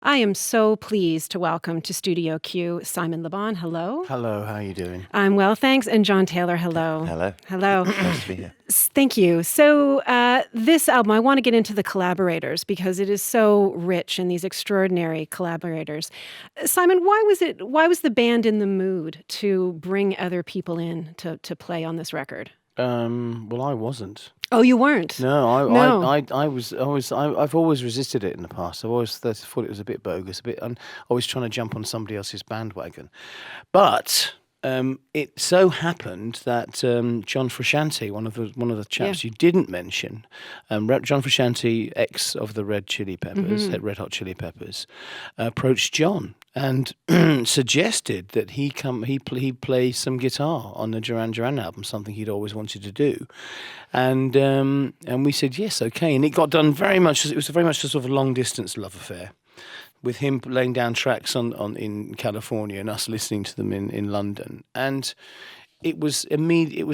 I am so pleased to welcome to Studio Q Simon LeBon. Hello. Hello, how are you doing? I'm well, thanks. And John Taylor, hello. Hello. Hello. Nice to be here. Thank you. So this album, I want to get into the collaborators because it is so rich in these extraordinary collaborators. Simon, why was the band in the mood to bring other people in to play on this record? Well, I wasn't. Oh, you weren't? No, No. I've always resisted it in the past. I've always thought it was a bit bogus, I'm always trying to jump on somebody else's bandwagon. But it so happened that John Frusciante, one of the chaps you didn't mention, John Frusciante, ex of the Red Hot Chili Peppers, approached John and suggested that he play some guitar on the Duran Duran album, something he'd always wanted to do, and we said yes, okay, and it got done very much. It was very much a sort of long distance love affair, with him laying down tracks in California and us listening to them in London, and it was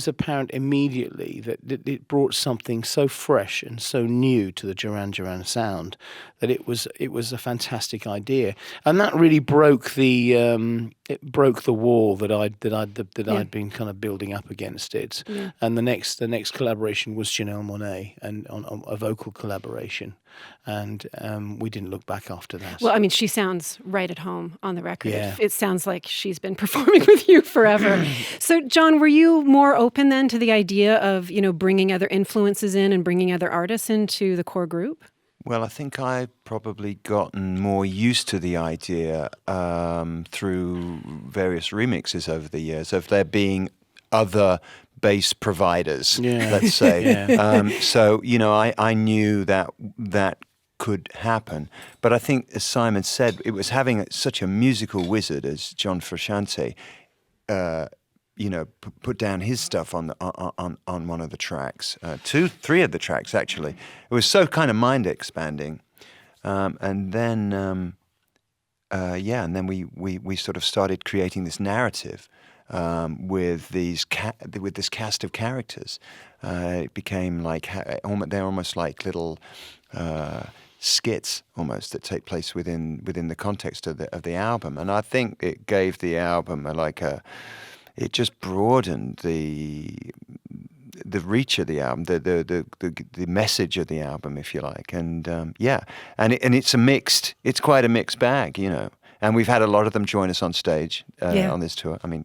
apparent immediately that it brought something so fresh and so new to the Duran Duran sound that it was a fantastic idea, and that really broke the wall that I'd been kind of building up against it. Yeah. And the next collaboration was Janelle Monáe, and on a vocal collaboration, and we didn't look back after that. Well, I mean, she sounds right at home on the record. Yeah. It sounds like she's been performing with you forever. So, John, were you more open then to the idea of, bringing other influences in and bringing other artists into the core group? Well, I think I've probably gotten more used to the idea through various remixes over the years of there being other bass providers, let's say. Yeah. So, I knew that could happen. But I think, as Simon said, it was having such a musical wizard as John Frusciante, put down his stuff on one of the tracks, 3 of the tracks actually. It was so kind of mind expanding, and then we sort of started creating this narrative with this cast of characters. It became like they're almost like little skits almost that take place within the context of the album, and I think it gave the album it just broadened the reach of the album, the message of the album, if you like, and it's quite a mixed bag, And we've had a lot of them join us on stage on this tour. I mean,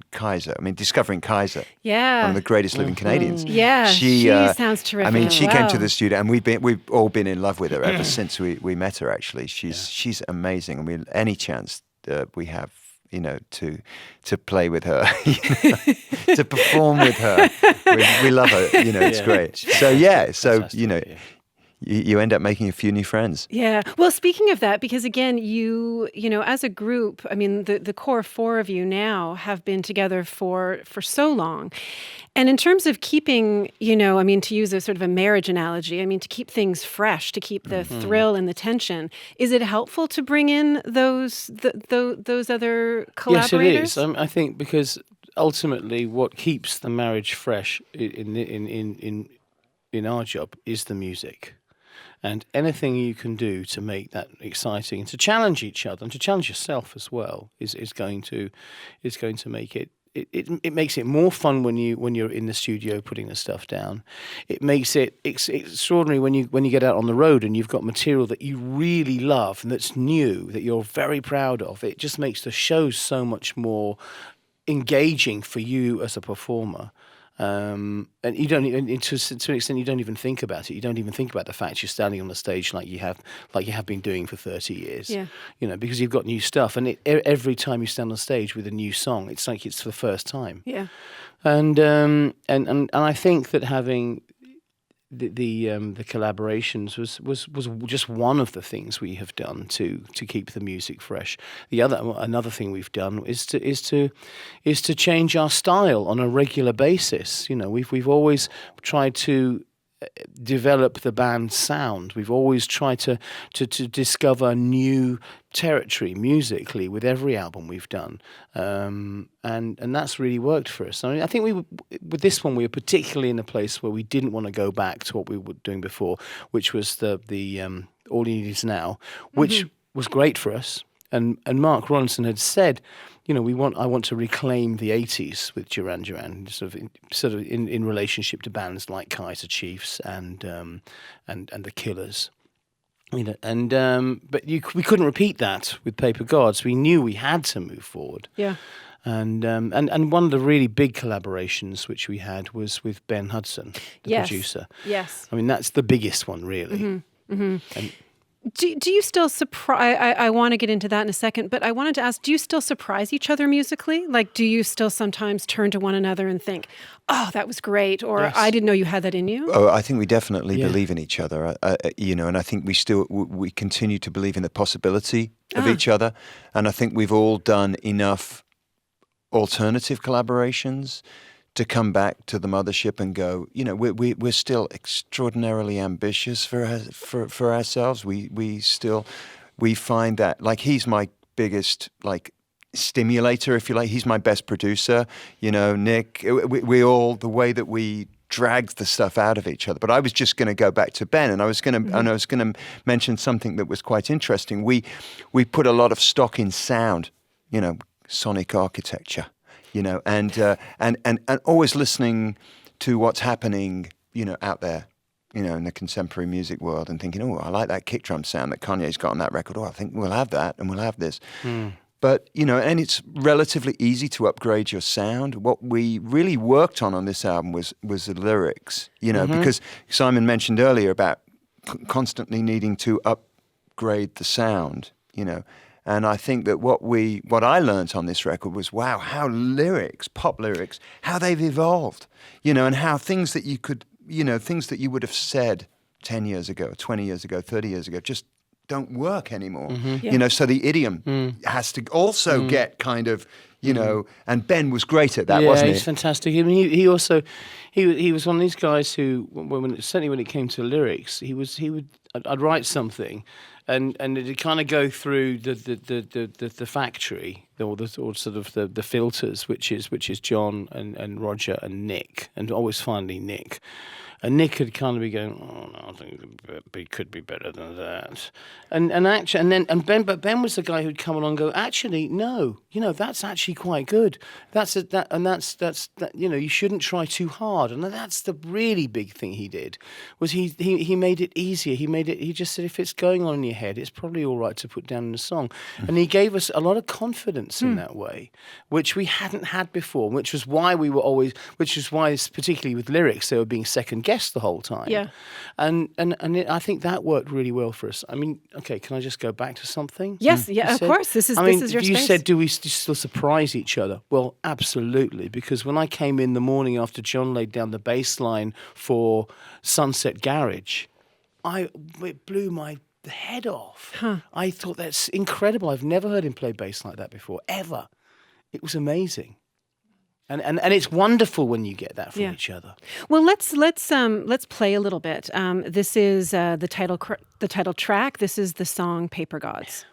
discovering Kaiser, one of the greatest living Canadians. Yeah, she sounds terrific. I mean, she came to the studio, and we've all been in love with her ever since we met her. Actually, she's amazing, and any chance we have, to play with her, to perform with her. We love her, it's great. So, you end up making a few new friends. Yeah. Well, speaking of that, because again, you as a group, I mean, the core 4 of you now have been together for so long. And in terms of keeping, to use a sort of a marriage analogy, to keep things fresh, to keep the thrill and the tension, is it helpful to bring in those other collaborators? Yes, it is. I think because ultimately what keeps the marriage fresh in our job is the music. And anything you can do to make that exciting and to challenge each other and to challenge yourself as well is going to make it. It makes it more fun when you're in the studio putting the stuff down. It makes it extraordinary when you get out on the road and you've got material that you really love and that's new, that you're very proud of. It just makes the show so much more engaging for you as a performer. And you don't, to an extent, you don't even think about it. You don't even think about the fact you're standing on the stage like you have been doing for 30 years. Yeah. Because you've got new stuff, and every time you stand on stage with a new song, it's like it's for the first time. Yeah. And I think that having the collaborations was just one of the things we have done to keep the music fresh. Another thing we've done is to change our style on a regular basis. We've always tried to develop the band's sound. We've always tried to discover new territory musically with every album we've done, and that's really worked for us. I think with this one we were particularly in a place where we didn't want to go back to what we were doing before, which was the All You Need Is Now, which was great for us. And Mark Ronson had said, I want to reclaim the '80s with Duran Duran, sort of in relationship to bands like Kaiser Chiefs and the Killers. But we couldn't repeat that with Paper Gods. We knew we had to move forward. Yeah. And one of the really big collaborations which we had was with Ben Hudson, the producer. Yes. I mean, that's the biggest one, really. Mm-hmm. Mm-hmm. And do you still surprise? I want to get into that in a second, but I wanted to ask: do you still surprise each other musically? Like, do you still sometimes turn to one another and think, "Oh, that was great," or Yes. "I didn't know you had that in you"? Oh, I think we definitely believe in each other, and I think we continue to believe in the possibility of each other, and I think we've all done enough alternative collaborations to come back to the mothership and go, we're still extraordinarily ambitious for ourselves. We find that, like, he's my biggest, like, stimulator, if you like. He's my best producer. Nick, we all, the way that we drag the stuff out of each other. But I was just going to go back to Ben, and I was going to mention something that was quite interesting. We put a lot of stock in sound, sonic architecture. And always listening to what's happening, out there, in the contemporary music world, and thinking, oh, I like that kick drum sound that Kanye's got on that record. Oh, I think we'll have that, and we'll have this. But, and it's relatively easy to upgrade your sound. What we really worked on this album was the lyrics, because Simon mentioned earlier about constantly needing to upgrade the sound, And I think that what I learned on this record was, wow, how pop lyrics, how they've evolved, and how things that you would have said 10 years ago, 20 years ago, 30 years ago, just don't work anymore. So the idiom has to also get kind of, and Ben was great at that, wasn't he? Yeah, he's fantastic. I mean, he also, he was one of these guys who, certainly when it came to lyrics, I'd write something, and it'd kind of go through the factory, or sort of the filters, which is John and Roger and Nick, and always finally Nick. And Nick could kind of be going, oh no, I think it could be better than that. And Ben was the guy who'd come along and go, actually, no, that's actually quite good. That's you shouldn't try too hard. And that's the really big thing he did, was he made it easier. He just said, if it's going on in your head, it's probably all right to put down in a song. And he gave us a lot of confidence in that way, which we hadn't had before, which was why particularly with lyrics, they were being second guessed the whole time. Yeah. And I think that worked really well for us. I mean, okay, can I just go back to something? Yes, of course. This is your you space. said, do we still surprise each other? Well, absolutely, because when I came in the morning after John laid down the bass line for Sunset Garage, it blew my head off. I thought, that's incredible. I've never heard him play bass like that before, ever. It was amazing. And it's wonderful when you get that from each other. Well, let's play a little bit. This is the title track. This is the song "Paper Gods."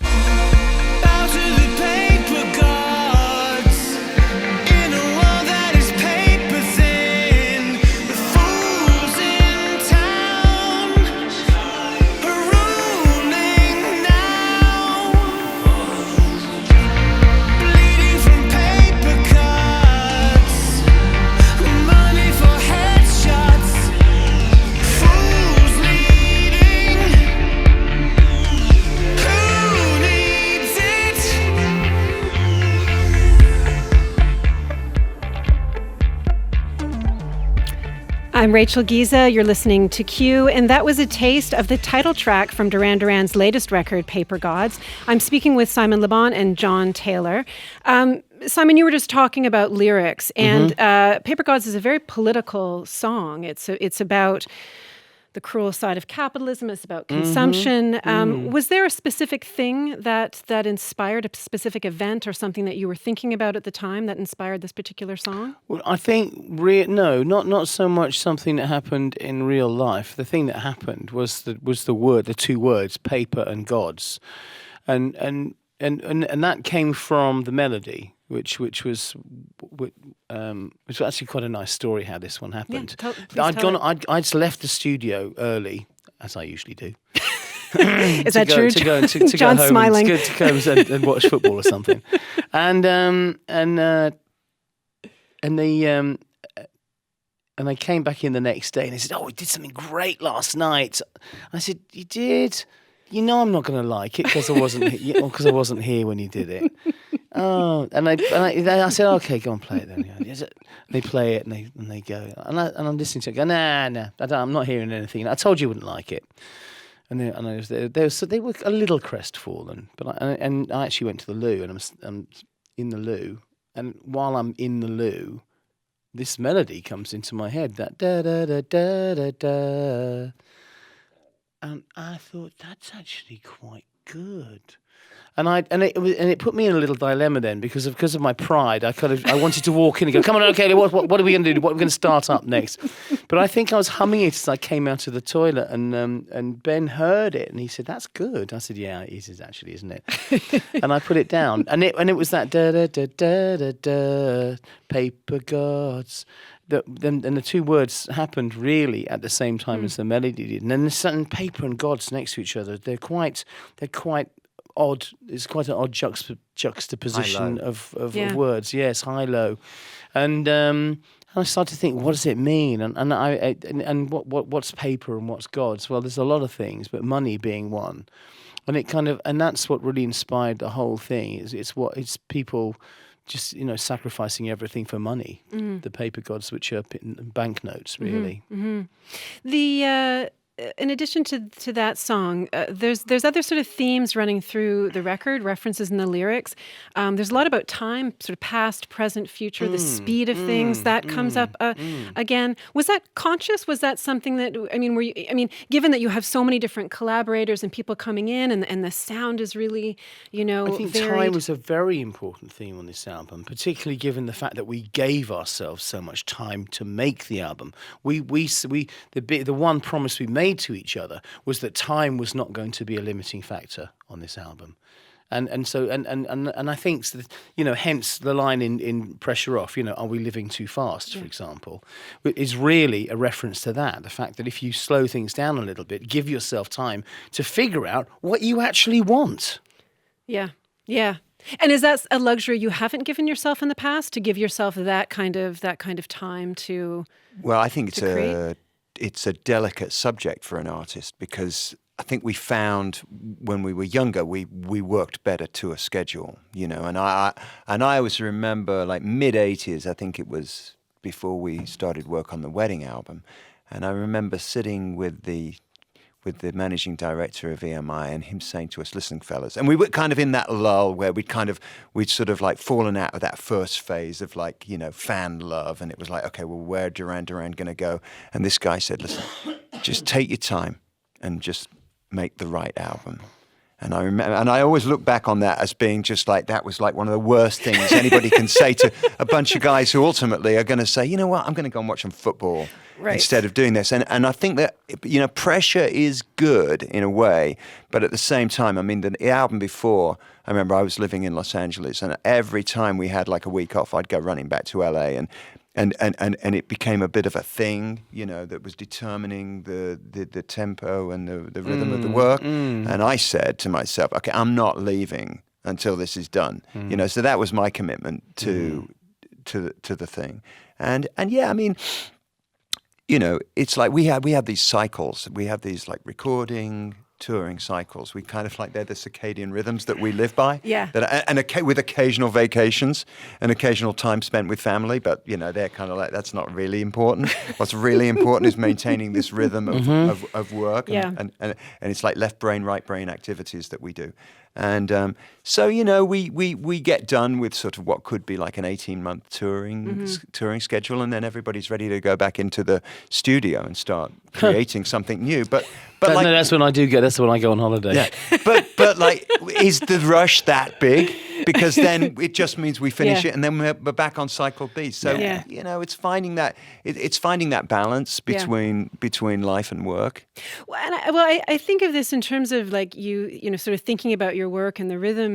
Bow to the paper gods in a world that is paper thin. The fools in town are ruling now, bleeding from paper cuts, money for headshots, fools leading. Who needs it? I'm Rachel Giza. You're listening to Q, and that was a taste of the title track from Duran Duran's latest record, Paper Gods. I'm speaking with Simon Le Bon and John Taylor. Simon, you were just talking about lyrics, and Paper Gods is a very political song. It's about the cruel side of capitalism. It's about consumption. Was there a specific thing that inspired, a specific event or something that you were thinking about at the time that inspired this particular song? Well, I think not so much something that happened in real life. The thing that happened was the two words, paper and gods, and that came from the melody, which was actually quite a nice story how this one happened. Please tell it. I'd left the studio early, as I usually do. Is that true? To go to go John's home smiling. and to go and watch football or something, and they came back in the next day and they said, "Oh, we did something great last night." I said, "You did? You know I'm not going to like it because I wasn't here when you did it." Oh, and I said, "Okay, go and play it then." Yeah. They play it and they go, and I'm listening to it. Go, nah, I'm not hearing anything. I told you wouldn't like it. And they were a little crestfallen, but I actually went to the loo, and I'm in the loo, and while I'm in the loo, this melody comes into my head, that da da da da da da, and I thought that's actually quite good. And it put me in a little dilemma then because of my pride. I wanted to walk in and go, come on, okay, what are we going to do? What are we going to start up next? But I think I was humming it as I came out of the toilet, and Ben heard it and he said, "That's good." I said, "Yeah, it is actually, isn't it?" And I put it down, and it was that da da da da da da, paper gods. And the two words happened really at the same time as the melody did, and then the paper and gods next to each other. They're quite odd. It's quite an odd juxtaposition of words. Yes, high low, and I started to think, what does it mean? And what's paper and what's gods? Well, there's a lot of things, but money being one, and that's what really inspired the whole thing. It's people just sacrificing everything for money. The paper gods, which are banknotes, really. The in addition to that song, there's other sort of themes running through the record, references in the lyrics. There's a lot about time, sort of past, present, future, the speed of things that comes up again. Was that conscious? Was that something that given that you have so many different collaborators and people coming in, and the sound is really, I think varied. Time was a very important theme on this album, particularly given the fact that we gave ourselves so much time to make the album. The one promise we made to each other was that time was not going to be a limiting factor on this album. And I think hence the line in Pressure Off, are we living too fast, for example, is really a reference to that. The fact that if you slow things down a little bit, give yourself time to figure out what you actually want. Yeah. And is that a luxury you haven't given yourself in the past, to give yourself that kind of time to? Well, I think create? it's a delicate subject for an artist, because I think we found when we were younger we worked better to a schedule, and I always remember, like, mid-80s, I think it was before we started work on the Wedding album, and I remember sitting with the managing director of EMI and him saying to us, "Listen, fellas," and we were kind of in that lull where we'd sort of like fallen out of that first phase of fan love, and it was like, okay, well, where Duran Duran going to go? And this guy said, "Listen, just take your time and just make the right album." And I remember, and I always look back on that as being just like, that was like one of the worst things anybody can say to a bunch of guys who ultimately are going to say, "You know what, I'm going to go and watch some football." Right. Instead of doing this. And I think that, pressure is good in a way, but at the same time, the album before, I remember I was living in Los Angeles, and every time we had like a week off, I'd go running back to LA, and it became a bit of a thing, that was determining the tempo and the rhythm of the work. And I said to myself, okay, I'm not leaving until this is done. So that was my commitment to the thing. And yeah, it's like we have these cycles. We have these like recording, touring cycles. We kind of like, they're the circadian rhythms that we live by. Yeah. With occasional vacations and occasional time spent with family, but they're kind of like, that's not really important. What's really important is maintaining this rhythm of work. And it's like left brain, right brain activities that we do. And so we get done with sort of what could be like an 18-month touring schedule, and then everybody's ready to go back into the studio and start creating something new. But that's when I do go. That's when I go on holiday. Yeah. But like, is the rush that big? Because then it just means we finish it, and then we're back on cycle B. So it's finding that balance between life and work. Well, I think of this in terms of like you sort of thinking about your work and the rhythm.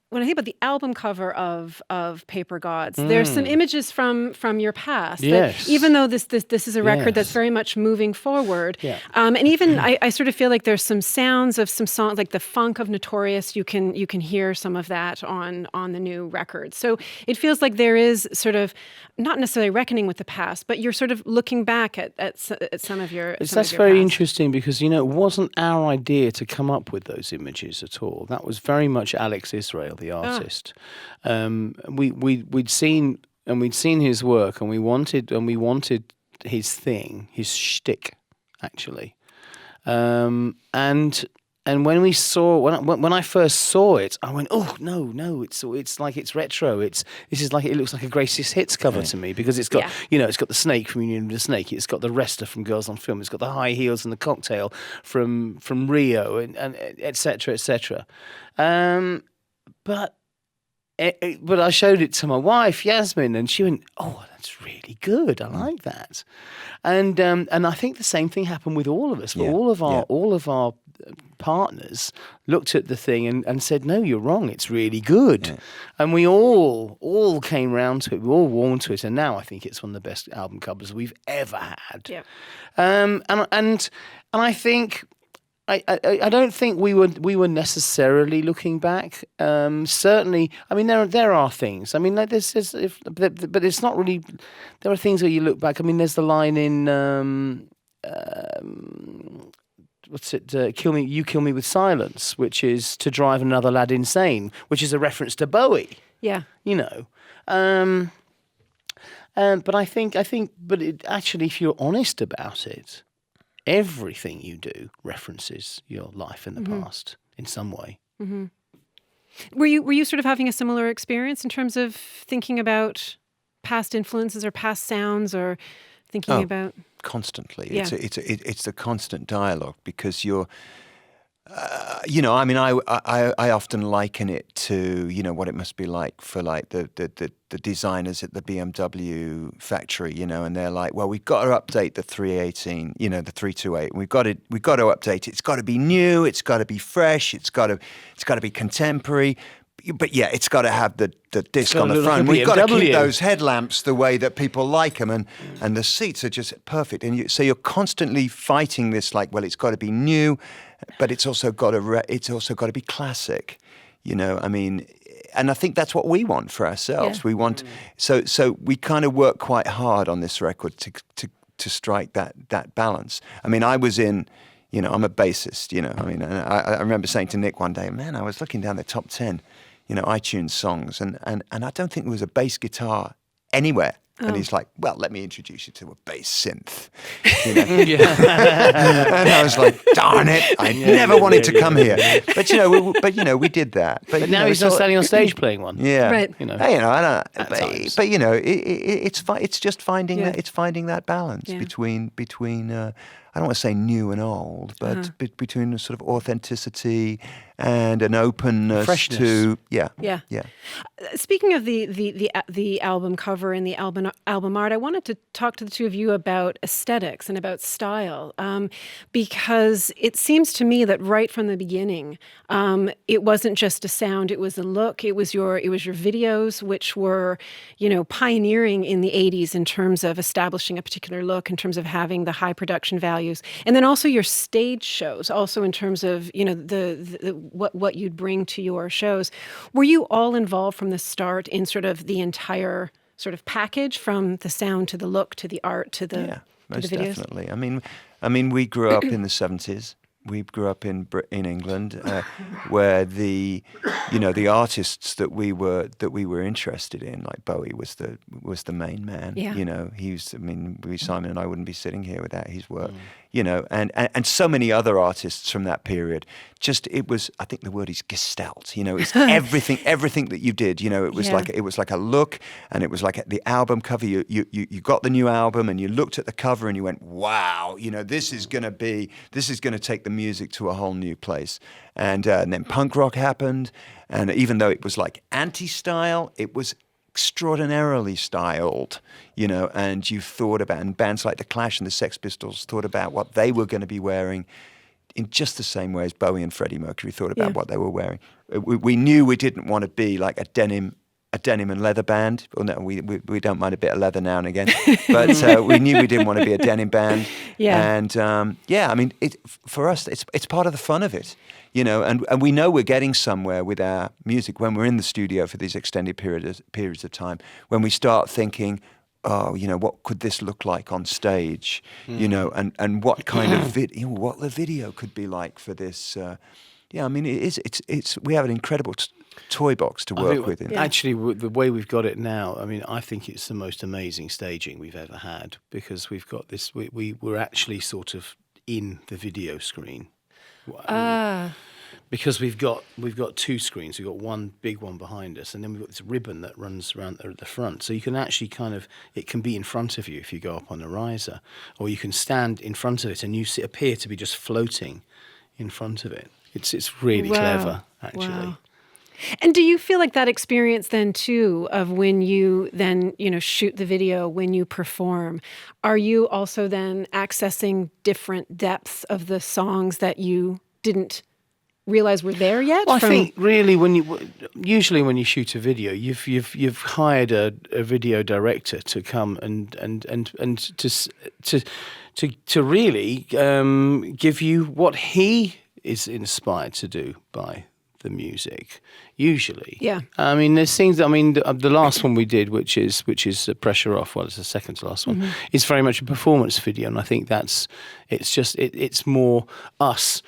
when I think about the album cover of Paper Gods, there's some images from your past. Yes. That even though this is a record that's Yes. very much moving forward, Yeah. and even I sort of feel like there's some sounds of some songs like the funk of Notorious. You can hear some of that on the new record. So it feels like there is sort of not necessarily reckoning with the past, but you're sort of looking back at some of your. That's very interesting because, it wasn't our idea to come up with those images at all. That was very much Alex Israel, the artist. We'd seen his work, and we wanted his thing, his shtick, actually. And when I first saw it, I went, oh no, it's like it's retro. It looks like a Greatest Hits cover to me because it's got it's got the snake from Union of the Snake, it's got the Resta from Girls on Film, it's got the high heels and the cocktail from Rio and et cetera, et cetera. But I showed it to my wife Yasmin, and she went, "Oh, that's really good. I like that." And I think the same thing happened with all of us. But all of our partners looked at the thing and said, "No, you're wrong. It's really good." Yeah. And we all came round to it. We all warmed to it, and now I think it's one of the best album covers we've ever had. Yeah. And I think. I don't think we were necessarily looking back. Certainly, I mean there are things. I mean, like but it's not really. There are things where you look back. I mean, there's the line in what's it? Kill me with silence, which is to drive another lad insane, which is a reference to Bowie. Yeah, But I think, actually, if you're honest about it. Everything you do references your life in the past in some way. Mm-hmm. Were you sort of having a similar experience in terms of thinking about past influences or past sounds, or thinking about constantly? Yeah. It's the constant dialogue because you're. I mean, I often liken it to what it must be like for like the designers at the BMW factory, and they're like, well, we've got to update the 318, the 328. We've got to update it. It's got to be new. It's got to be fresh. It's got to be contemporary. But yeah, it's got to have the disc on the front. We've got to keep those headlamps the way that people like them, and the seats are just perfect. And so you're constantly fighting this, like, well, it's got to be new, but it's also got to be classic. I mean, and I think that's what we want for ourselves. Yeah. We want so we kind of work quite hard on this record to strike that balance. I mean, I was in. I'm a bassist. I mean, and I remember saying to Nick one day, man, I was looking down the top 10. iTunes songs, and I don't think there was a bass guitar anywhere. Oh. And he's like, well, let me introduce you to a bass synth. And I was like, darn it, I never wanted to come here. But we did that. But now he's not standing on stage playing one. Yeah, right. I don't. But it's just finding that. It's finding that balance between. I don't want to say new and old, but between a sort of authenticity and an openness freshness. To Speaking of the album cover and the album art, I wanted to talk to the two of you about aesthetics and about style, because it seems to me that right from the beginning, it wasn't just a sound; it was a look. It was your videos, which were pioneering in the '80s in terms of establishing a particular look, in terms of having the high production values, and then also your stage shows, also in terms of what you'd bring to your shows. Were you all involved from the start in sort of the entire sort of package, from the sound to the look to the art to the most videos? Definitely. I mean, we grew up in the 70s. We grew up in England, where the artists that we were interested in, like Bowie was the main man. Yeah. Simon and I wouldn't be sitting here without his work. And so many other artists from that period. It was, I think the word is gestalt. It's everything that you did. It was like a look, and it was like the album cover. You got the new album, and you looked at the cover, and you went, wow, this is going to take the music to a whole new place. And then punk rock happened, and even though it was like anti-style, it was extraordinarily styled, and you thought about, and bands like The Clash and the Sex Pistols thought about what they were going to be wearing in just the same way as Bowie and Freddie Mercury thought about Yeah. what they were wearing. We knew we didn't want to be like a denim and leather band. Well, no, we don't mind a bit of leather now and again, but we knew we didn't want to be a denim band. Yeah. And I mean, for us, it's part of the fun of it, you know. And we know we're getting somewhere with our music when we're in the studio for these extended periods of time. When we start thinking, oh, you know, what could this look like on stage, you know, and what kind of what the video could be like for this. I mean, it's we have an incredible toy box to work with. Actually, the way we've got it now, I mean, I think it's the most amazing staging we've ever had, because we've got this. We're actually sort of in the video screen. Because we've got two screens. We've got one big one behind us, and then we've got this ribbon that runs around at the front. So you can actually it can be in front of you if you go up on a riser, or you can stand in front of it and you appear to be just floating in front of it. It's really clever, actually. Wow. And do you feel like that experience then too, of when you then, you know, shoot the video, when you perform, are you also then accessing different depths of the songs that you didn't realize were there yet? Well, I think really usually when you shoot a video, you've hired a video director to come and to really give you what he is inspired to do by the music. Usually, yeah. I mean, there's things. I mean, the last one we did, which is Pressure Off. Well, it's the second to last one. It's very much a performance video, and I think it's more us.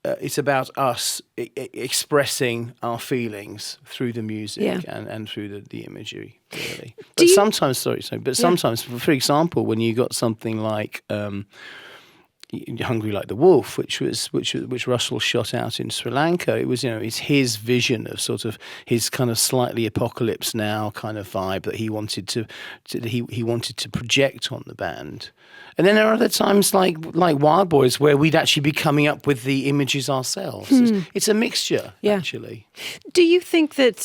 It's about us expressing our feelings through the music and through the imagery, really. But sometimes, sometimes, for example, when you got something like Hungry Like the Wolf, which Russell shot out in Sri Lanka, it was, you know, it's his vision of sort of his kind of slightly apocalypse now kind of vibe that he wanted to project on the band. And then there are other times like Wild Boys where we'd actually be coming up with the images ourselves. It's a mixture, actually. Do you think that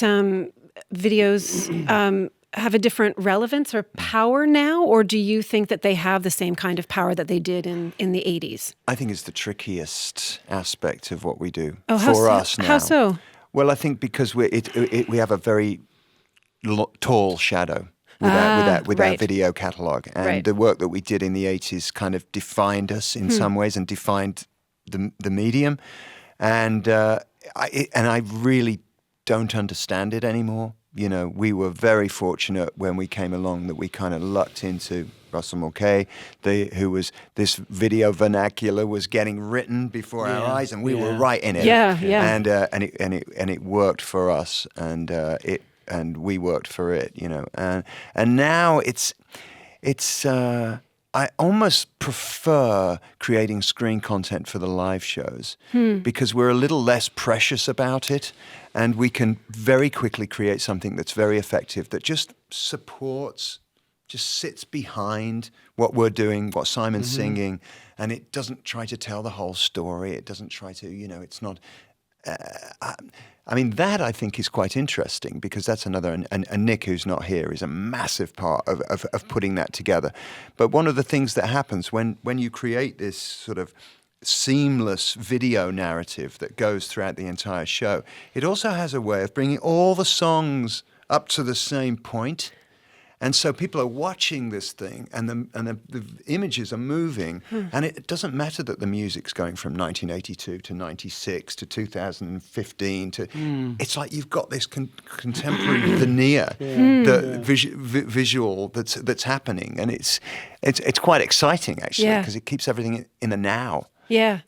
videos have a different relevance or power now, or do you think that they have the same kind of power that they did in the 80s? I think it's the trickiest aspect of what we do for us now. How so? Well, I think because we have a very tall shadow with our video catalogue, and the work that we did in the 80s kind of defined us in some ways and defined the medium, and I really don't understand it anymore. You know, we were very fortunate when we came along that we kind of lucked into Russell Mulcahy, who was this video vernacular was getting written before our eyes, and we were right in it. And it worked for us, and we worked for it. You know, and now it's. I almost prefer creating screen content for the live shows because we're a little less precious about it, and we can very quickly create something that's very effective, that just supports, just sits behind what we're doing, what Simon's singing, and it doesn't try to tell the whole story. It doesn't try to, you know, it's not... I mean, that I think is quite interesting because that's another, and Nick, who's not here, is a massive part of putting that together. But one of the things that happens when you create this sort of seamless video narrative that goes throughout the entire show, it also has a way of bringing all the songs up to the same point. And so people are watching this thing, and the images are moving, and it doesn't matter that the music's going from 1982 to 96 to 2015 to. It's like you've got this contemporary veneer, the visual that's happening, and it's quite exciting actually because it keeps everything in the now. Yeah.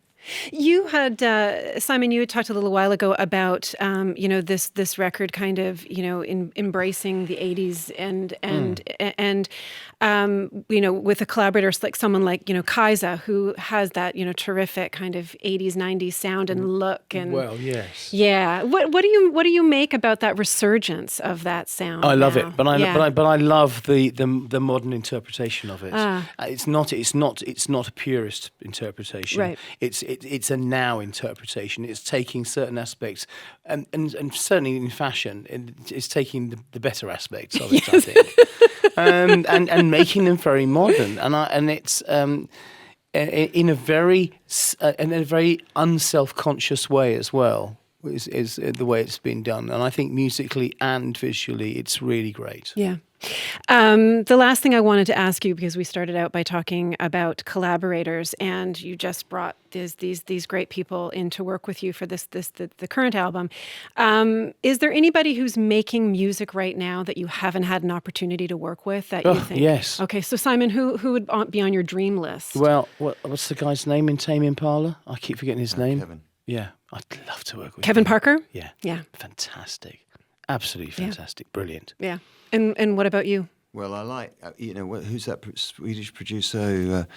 You had, Simon, you had talked a little while ago about, you know, this record kind of, you know, embracing the 80s and you know, with a collaborator like someone like, you know, Kaisa, who has that, you know, terrific kind of 80s, 90s sound and look. And well, yes. Yeah. What do you make about that resurgence of that sound? I love it, but I love the modern interpretation of it. It's not a purist interpretation. Right. It's a now interpretation. It's taking certain aspects, and certainly in fashion, it's taking the better aspects of it, I think, and making them very modern. And in a very unself-conscious way as well. Is the way it's been done, and I think musically and visually, it's really great. Yeah. The last thing I wanted to ask you, because we started out by talking about collaborators, and you just brought these great people in to work with you for the current album. Is there anybody who's making music right now that you haven't had an opportunity to work with that you think? Yes. Okay, so Simon, who would be on your dream list? Well, what's the guy's name in Tame Impala? I keep forgetting his name. Kevin. Yeah, I'd love to work with Kevin him. Parker? Yeah. Yeah. Fantastic. Absolutely fantastic. Brilliant. Yeah. And what about you? Well, I like, who's that Swedish producer?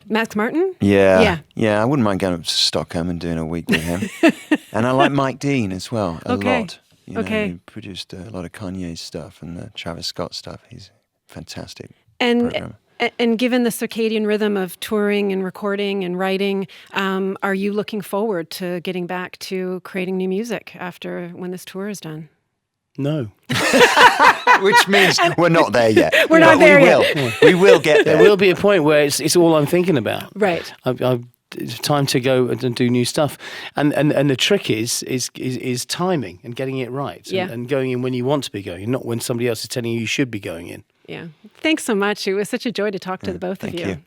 Max Martin? Yeah. I wouldn't mind going up to Stockholm and doing a week with him. And I like Mike Dean as well, a lot. He produced a lot of Kanye's stuff and the Travis Scott stuff. He's fantastic programmer. And given the circadian rhythm of touring and recording and writing, are you looking forward to getting back to creating new music after when this tour is done? No. Which means we're not there yet. We're not there yet. We will get there. There will be a point where it's all I'm thinking about. Right. It's time to go and do new stuff, and the trick is timing and getting it right, and going in when you want to be going, not when somebody else is telling you should be going in. Yeah. Thanks so much. It was such a joy to talk to the both of you. Thank you.